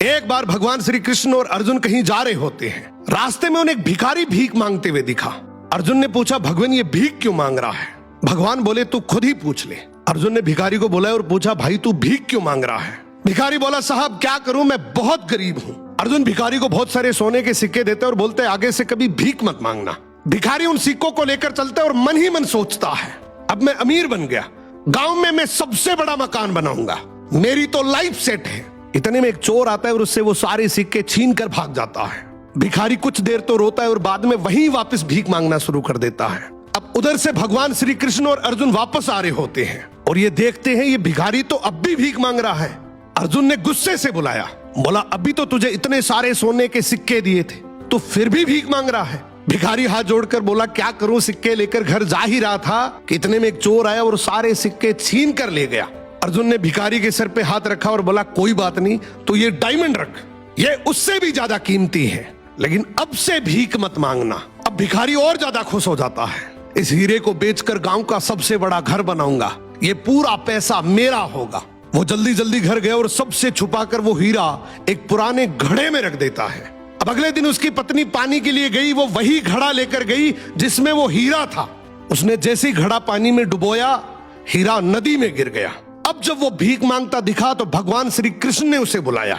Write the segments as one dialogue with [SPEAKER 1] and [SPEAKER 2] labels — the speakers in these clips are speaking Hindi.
[SPEAKER 1] एक बार भगवान श्री कृष्ण और अर्जुन कहीं जा रहे होते हैं। रास्ते में उन्हें एक भिखारी भीख मांगते हुए दिखा। अर्जुन ने पूछा, भगवान ये भीख क्यों मांग रहा है? भगवान बोले, तू खुद ही पूछ ले। अर्जुन ने भिखारी को बोला और पूछा, भाई तू भीख क्यों मांग रहा है? भिखारी बोला, साहब क्या करूं, मैं बहुत गरीब हूं। अर्जुन भिखारी को बहुत सारे सोने के सिक्के देते और बोलते, आगे से कभी भीख मत मांगना। भिखारी उन सिक्कों को लेकर चलता है और मन ही मन सोचता है, अब मैं अमीर बन गया, गांव में मैं सबसे बड़ा मकान बनाऊंगा, मेरी तो लाइफ सेट है। इतने में एक चोर आता है और उससे वो सारे सिक्के छीन कर भाग जाता है। भिखारी कुछ देर तो रोता है और बाद में वहीं वापस भीख मांगना शुरू कर देता है। अब उधर से भगवान श्री कृष्ण और अर्जुन वापस आ रहे होते हैं और ये देखते हैं ये भिखारी तो अब भी भीख मांग रहा है। अर्जुन ने गुस्से से बुलाया, बोला, अभी तो तुझे इतने सारे सोने के सिक्के दिए थे, तो फिर भी भीख मांग रहा है। भिखारी हाथ जोड़कर बोला, क्या करूं, सिक्के लेकर घर जा ही रहा था कि इतने में एक चोर आया और सारे सिक्के छीन कर ले गया। अर्जुन ने भिखारी के सर पे हाथ रखा और बोला, कोई बात नहीं, तो ये डायमंड रख, ये उससे भी ज्यादा कीमती है, लेकिन अब से भीख मत मांगना। अब भिखारी और ज्यादा खुश हो जाता है, इस हीरे को बेचकर गांव का सबसे बड़ा घर बनाऊंगा, ये पूरा पैसा मेरा होगा। वो जल्दी जल्दी घर गया और सबसे छुपाकर वो हीरा एक पुराने घड़े में रख देता है। अब अगले दिन उसकी पत्नी पानी के लिए गई, वो वही घड़ा लेकर गई जिसमें वो हीरा था। उसने जैसे ही घड़ा पानी में डुबोया, हीरा नदी में गिर गया। अब जब वो भीख मांगता दिखा तो भगवान श्री कृष्ण ने उसे बुलाया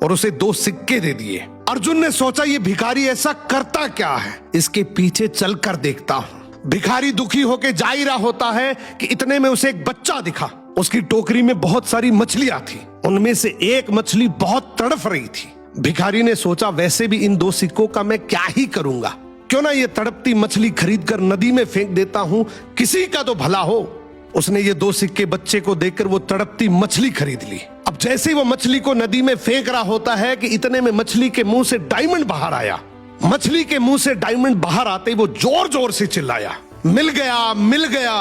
[SPEAKER 1] और उसे 2 सिक्के दे दिए। अर्जुन ने सोचा, ये भिखारी ऐसा करता क्या है, इसके पीछे चलकर देखता हूं। भिखारी दुखी होकर जा ही रहा होता है कि इतने में उसे एक बच्चा दिखा। उसकी टोकरी में बहुत सारी मछलियां थी, उनमें से एक मछली बहुत तड़फ रही थी। भिखारी ने सोचा, वैसे भी इन 2 सिक्कों का मैं क्या ही करूंगा, क्यों ना ये तड़पती मछली खरीदकर नदी में फेंक देता हूं, किसी का तो भला हो। उसने ये 2 सिक्के बच्चे को देकर वो तड़पती मछली खरीद ली। अब जैसे ही वो मछली को नदी में फेंक रहा होता है कि इतने में मछली के मुंह से डायमंड बाहर आया। मछली के मुंह से डायमंड बाहर आते ही वो जोर जोर से चिल्लाया, मिल गया, मिल गया।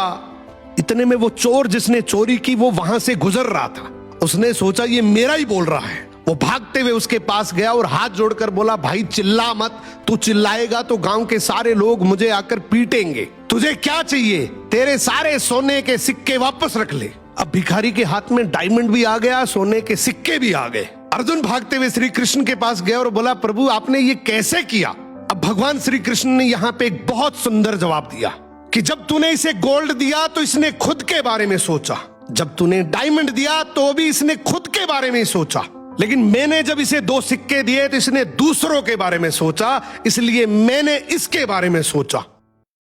[SPEAKER 1] इतने में वो चोर जिसने चोरी की वो वहां से गुजर रहा था। उसने सोचा, ये मेरा ही बोल रहा है। वो भागते हुए उसके पास गया और हाथ जोड़कर बोला, भाई चिल्ला मत, तू चिल्लाएगा तो गांव के सारे लोग मुझे आकर पीटेंगे। तुझे क्या चाहिए? तेरे सारे सोने के सिक्के वापस रख ले। अब भिखारी के हाथ में डायमंड भी आ गया, सोने के सिक्के भी आ गए। अर्जुन भागते हुए श्री कृष्ण के पास गया और बोला, प्रभु आपने ये कैसे किया? अब भगवान श्री कृष्ण ने यहाँ पे एक बहुत सुंदर जवाब दिया कि जब तूने इसे गोल्ड दिया तो इसने खुद के बारे में सोचा, जब तूने डायमंड दिया तो भी इसने खुद के बारे में सोचा, लेकिन मैंने जब इसे 2 सिक्के दिए तो इसने दूसरों के बारे में सोचा, इसलिए मैंने इसके बारे में सोचा।